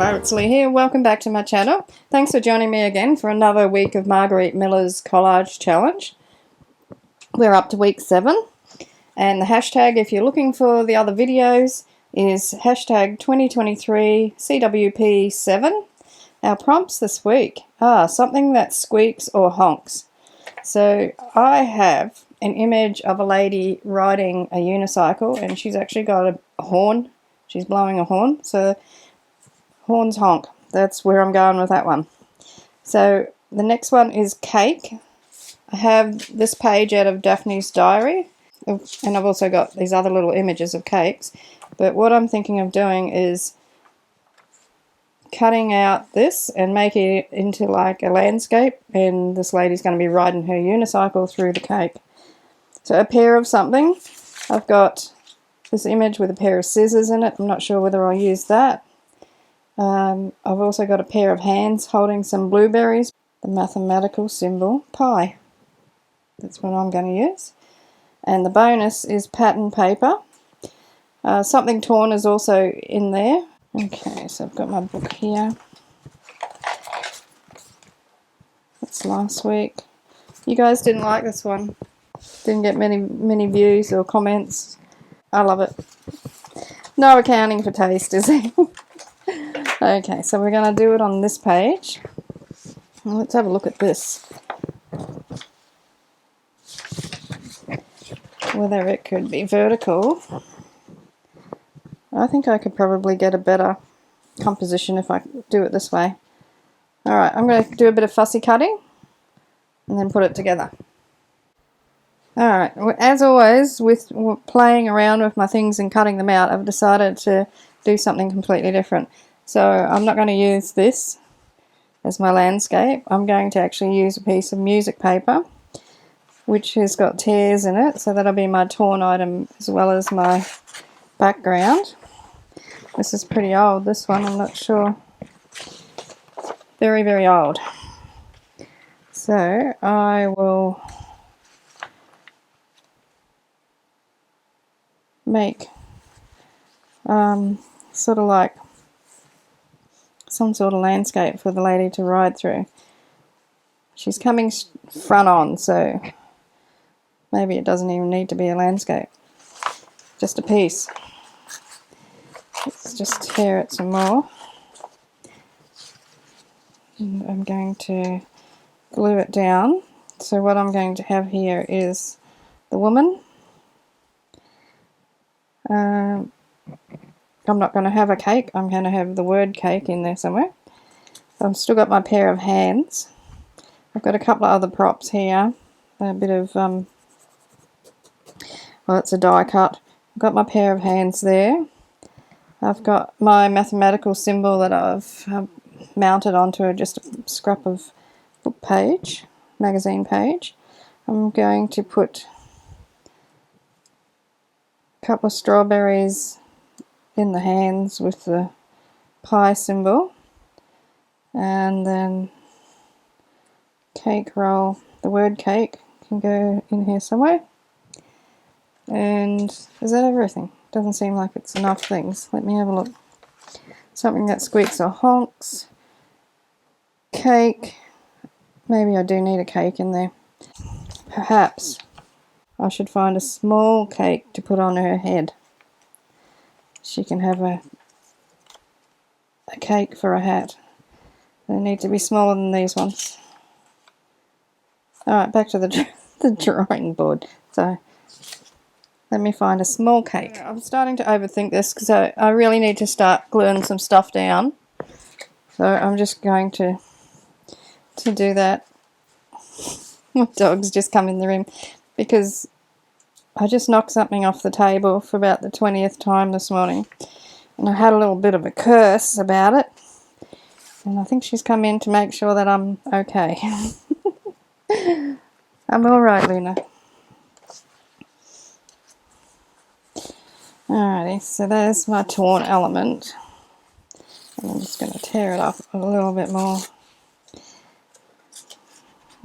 Hello, it's Leigh here. Welcome back to my channel. Thanks for joining me again for another week of Margaret Miller's Collage Challenge. We're up to week 7, and the hashtag, if you're looking for the other videos, is hashtag 2023 CWP7. Our prompts this week are something that squeaks or honks. So I have an image of a lady riding a unicycle, and she's actually got a horn. She's blowing a horn, so horns honk. That's where I'm going with that one. So the next one is cake. I have this page out of Daphne's diary, and I've also got these other little images of cakes. But what I'm thinking of doing is cutting out this and making it into like a landscape, and this lady's going to be riding her unicycle through the cake. So a pair of something. I've got this image with a pair of scissors in it. I'm not sure whether I'll use that. I've also got a pair of hands holding some blueberries. The mathematical symbol pi. That's what I'm going to use. And the bonus is pattern paper. Something torn is also in there. Okay, so I've got my book here. That's last week. You guys didn't like this one. Didn't get many views or comments. I love it. No accounting for taste, is there? Okay, so we're going to do it on this page. Well, let's have a look at this. Whether it could be vertical. I think I could probably get a better composition if I do it this way. Alright, I'm going to do a bit of fussy cutting and then put it together. Alright, as always, with playing around with my things and cutting them out, I've decided to do something completely different. So I'm not going to use this as my landscape. I'm going to actually use a piece of music paper, which has got tears in it, so that'll be my torn item as well as my background. This is pretty old, this one, I'm not sure. Very, very old. So I will make sort of like some sort of landscape for the lady to ride through. She's coming front on, so maybe it doesn't even need to be a landscape. Just a piece. Let's just tear it some more. And I'm going to glue it down. So what I'm going to have here is the woman. I'm not going to have a cake. I'm going to have the word cake in there somewhere. So I've still got my pair of hands. I've got a couple of other props here. A bit of, well, it's a die cut. I've got my pair of hands there. I've got my mathematical symbol that I've mounted onto just a scrap of book page, magazine page. I'm going to put a couple of strawberries in the hands with the pi symbol, and then cake roll. The word cake can go in here somewhere. And is that everything? Doesn't seem like it's enough things. Let me have a look. Something that squeaks or honks. Cake. Maybe I do need a cake in there. Perhaps I should find a small cake to put on her head. She can have a cake for a hat. They need to be smaller than these ones. Alright, back to the drawing board. So let me find a small cake. I'm starting to overthink this because I really need to start gluing some stuff down. So I'm just going to do that. My dog's just come in the room because I just knocked something off the table for about the 20th time this morning. And I had a little bit of a curse about it. And I think she's come in to make sure that I'm okay. I'm alright, Luna. Alrighty, so there's my torn element. And I'm just going to tear it up a little bit more.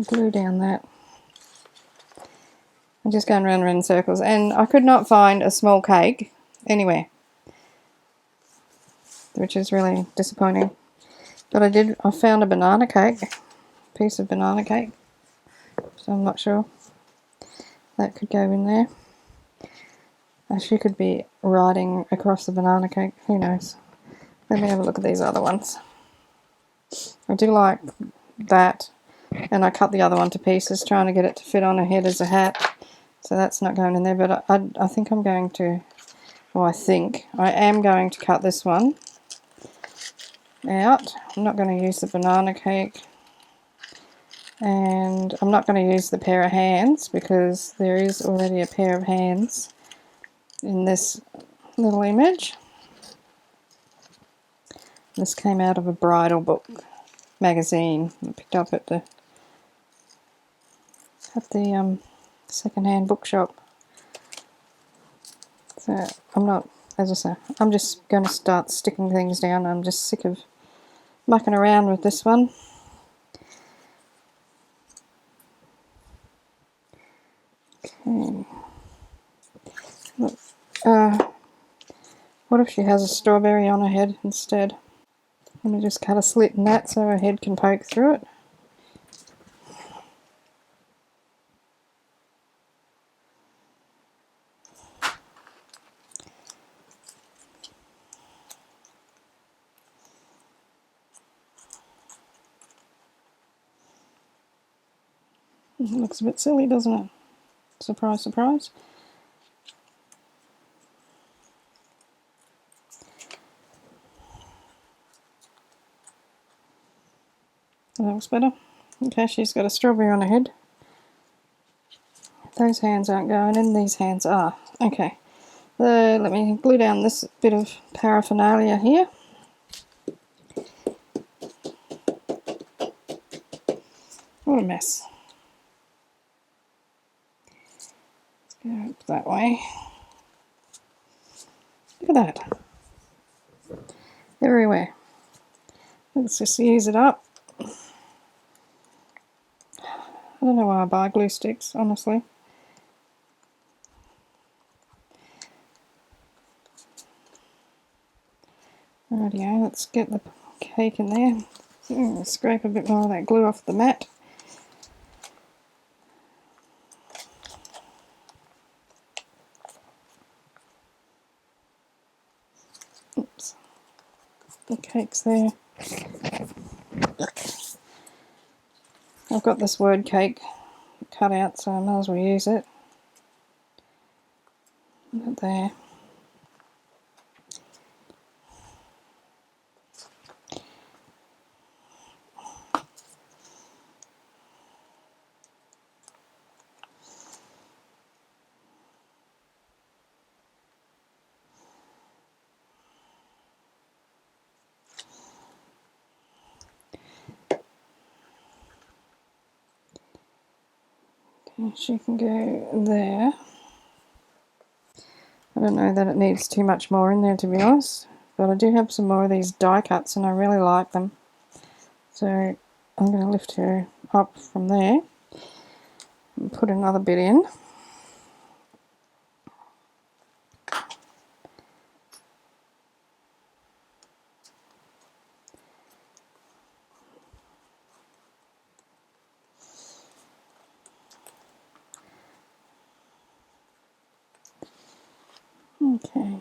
Glue down that. I'm just going round and round in circles, and I could not find a small cake anywhere. which is really disappointing. But I found a banana cake, piece of banana cake, so I'm not sure. That could go in there. She could be riding across the banana cake, who knows. Let me have a look at these other ones. I do like that, and I cut the other one to pieces, trying to get it to fit on her head as a hat. So that's not going in there, but I think I'm going to, well, I am going to cut this one out. I'm not going to use the banana cake, and I'm not going to use the pair of hands because there is already a pair of hands in this little image. This came out of a bridal book magazine I picked up at the second-hand bookshop. So I'm not, as I say, I'm just going to start sticking things down. I'm just sick of mucking around with this one. Okay. Look, what if she has a strawberry on her head instead? Let me just cut a slit in that so her head can poke through it. It looks a bit silly, doesn't it? Surprise, surprise. That looks better. Okay, she's got a strawberry on her head. Those hands aren't going in, these hands are. Okay, let me glue down this bit of paraphernalia here. What a mess. Let's go up that way. Look at that. Everywhere. Let's just use it up. I don't know why I buy glue sticks, honestly. Rightio, let's get the cake in there. Scrape a bit more of that glue off the mat. Oops. The cake's there. I've got this word cake cut out, so I might as well use it. Put there. She can go there. I don't know that it needs too much more in there, to be honest, but I do have some more of these die cuts and I really like them. So I'm going to lift her up from there and put another bit in. Okay.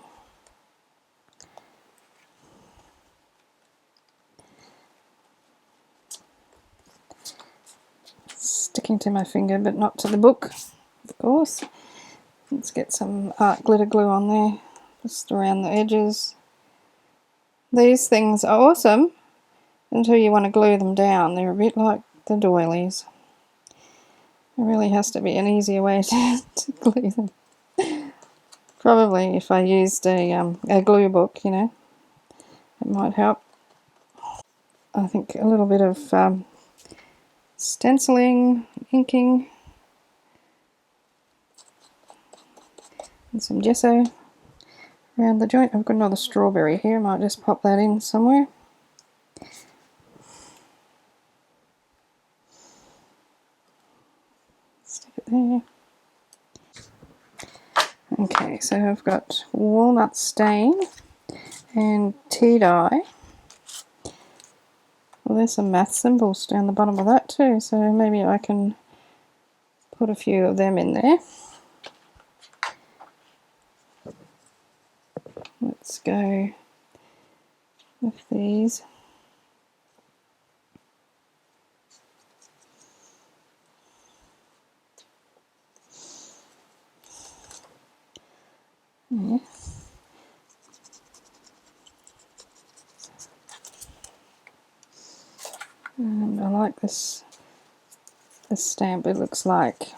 Sticking to my finger, but not to the book, of course. Let's get some art glitter glue on there, just around the edges. These things are awesome until you want to glue them down. They're a bit like the doilies. There really has to be an easier way to glue them. Probably if I used a glue book, you know, it might help. I think a little bit of stenciling, inking, and some gesso around the joint. I've got another strawberry here, I might just pop that in somewhere. Stick it there. Okay, so I've got walnut stain and tea dye. Well, there's some math symbols down the bottom of that too, so maybe I can put a few of them in there. Let's go with these. Yeah. And I like this stamp. It looks like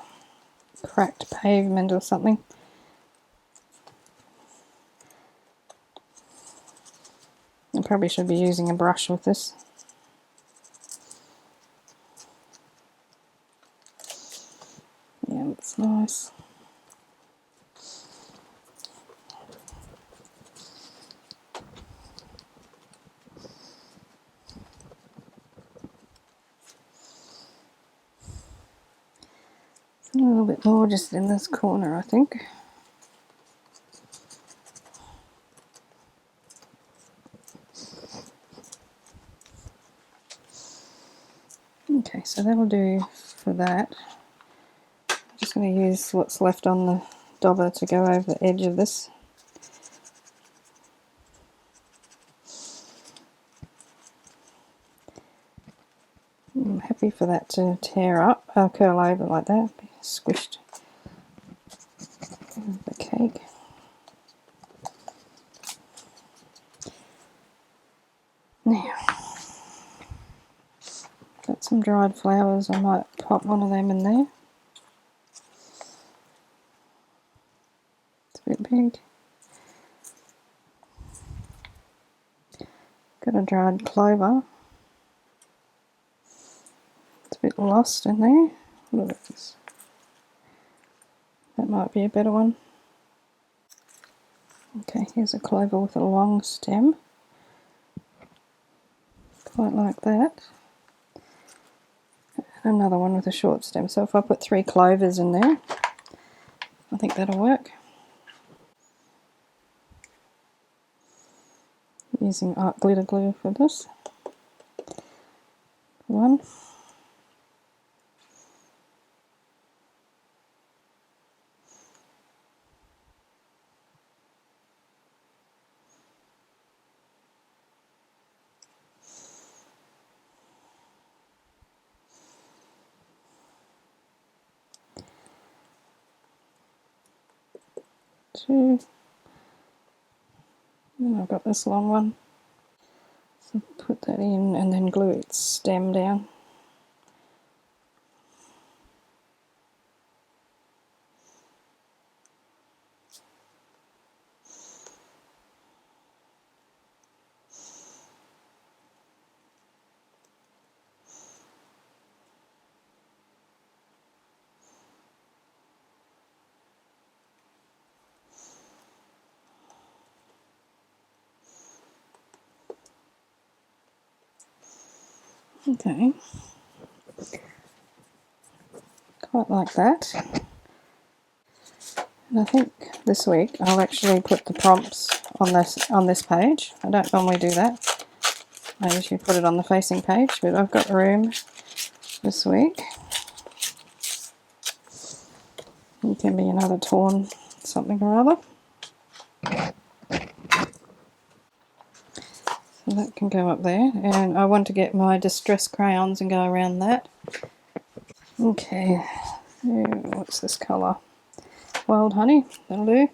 cracked pavement or something. I probably should be using a brush with this. Yeah, that's nice. A little bit more just in this corner, I think. Okay, so that'll do for that. I'm just going to use what's left on the dauber to go over the edge of this. I'm happy for that to tear up, curl over like that, be squished with the cake. Now, got some dried flowers, I might pop one of them in there. It's a bit big. Got a dried clover. It's a bit lost in there. Look at this. That might be a better one. Okay, here's a clover with a long stem. Quite like that. And another one with a short stem. So if I put 3 clovers in there, I think that'll work. Using art glitter glue for this. 1. 2. And I've got this long one. So put that in and then glue its stem down. Okay, quite like that. And I think this week I'll actually put the prompts on this page. I don't normally do that. I usually put it on the facing page, but I've got room this week. It can be another torn something or other. So that can go up there, and I want to get my distress crayons and go around that. Okay, what's this colour? Wild honey, that'll do.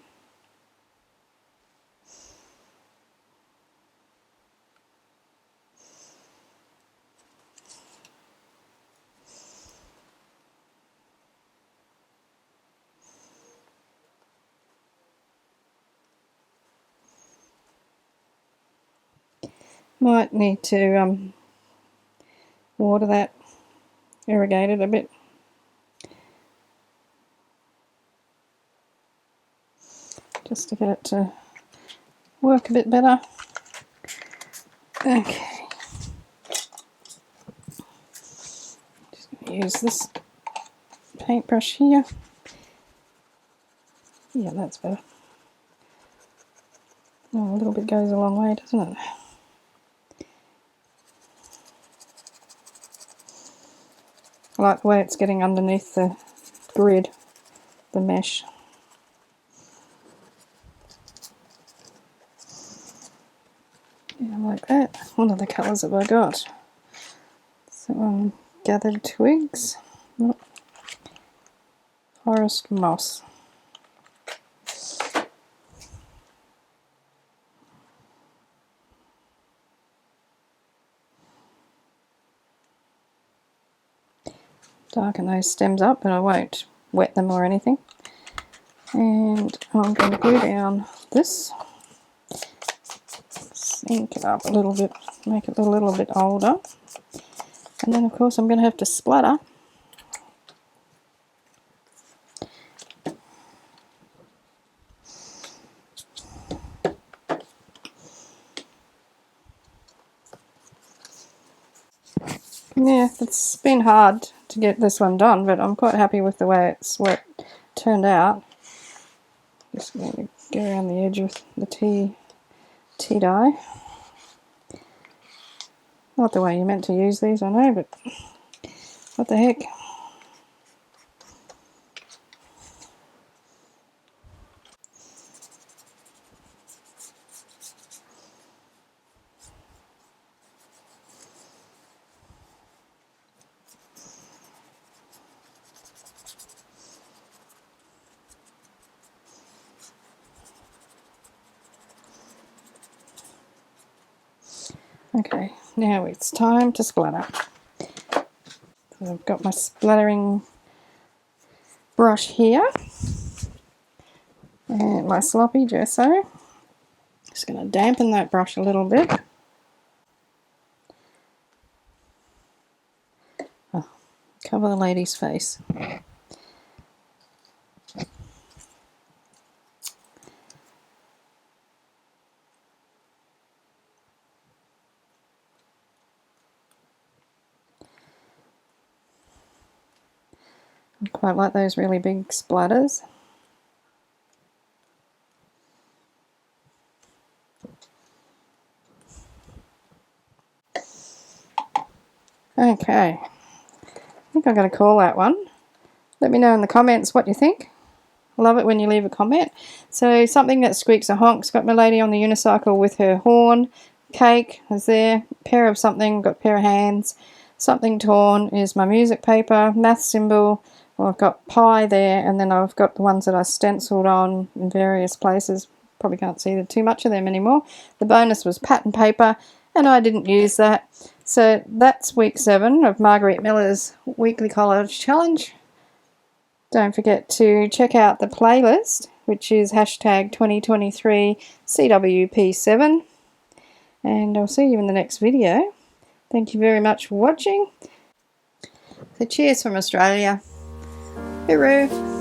Might need to water that, irrigate it a bit. Just to get it to work a bit better. Okay. Just going to use this paintbrush here. Yeah, that's better. Oh, a little bit goes a long way, doesn't it? I like the way it's getting underneath the grid, the mesh. Yeah, like that. What other colours have I got? So, gathered twigs. Oh, forest moss. Darken those stems up, but I won't wet them or anything. And I'm going to glue down this, ink it up a little bit, make it a little bit older. And then of course I'm going to have to splatter. Yeah, it's been hard to get this one done, but I'm quite happy with the way it turned out. Just going to go around the edge with the tea dye. Not the way you're meant to use these, I know, but what the heck. Okay, now it's time to splatter. So I've got my splattering brush here and my sloppy gesso. Just going to dampen that brush a little bit. Oh, cover the lady's face. I quite like those really big splatters. Okay, I think I'm going to call that one. Let me know in the comments what you think. I love it when you leave a comment. So something that squeaks a honk's got my lady on the unicycle with her horn. Cake is there. Pair of something, got a pair of hands. Something torn is my music paper. Math symbol. Well, I've got pie there, and then I've got the ones that I stenciled on in various places. Probably can't see too much of them anymore. The bonus was pattern paper, and I didn't use that. So that's week 7 of Margaret Miller's weekly collage challenge. Don't forget to check out the playlist, which is hashtag 2023 CWP7. And I'll see you in the next video. Thank you very much for watching. So cheers from Australia. Hooroo!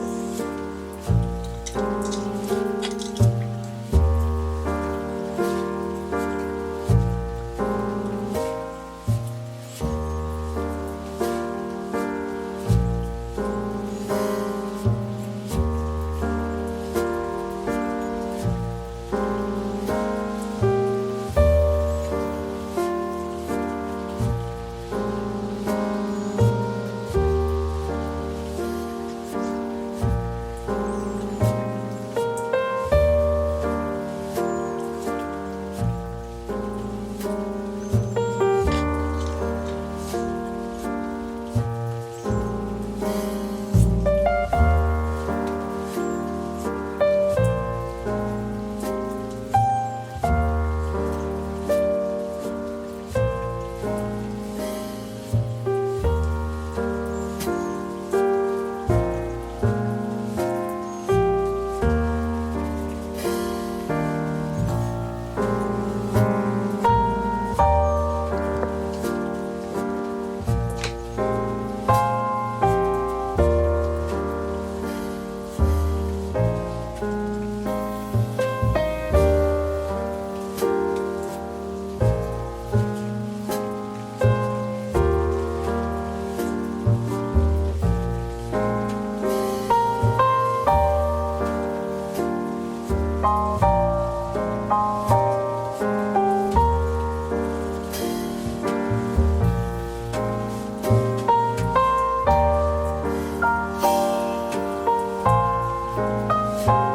Bye.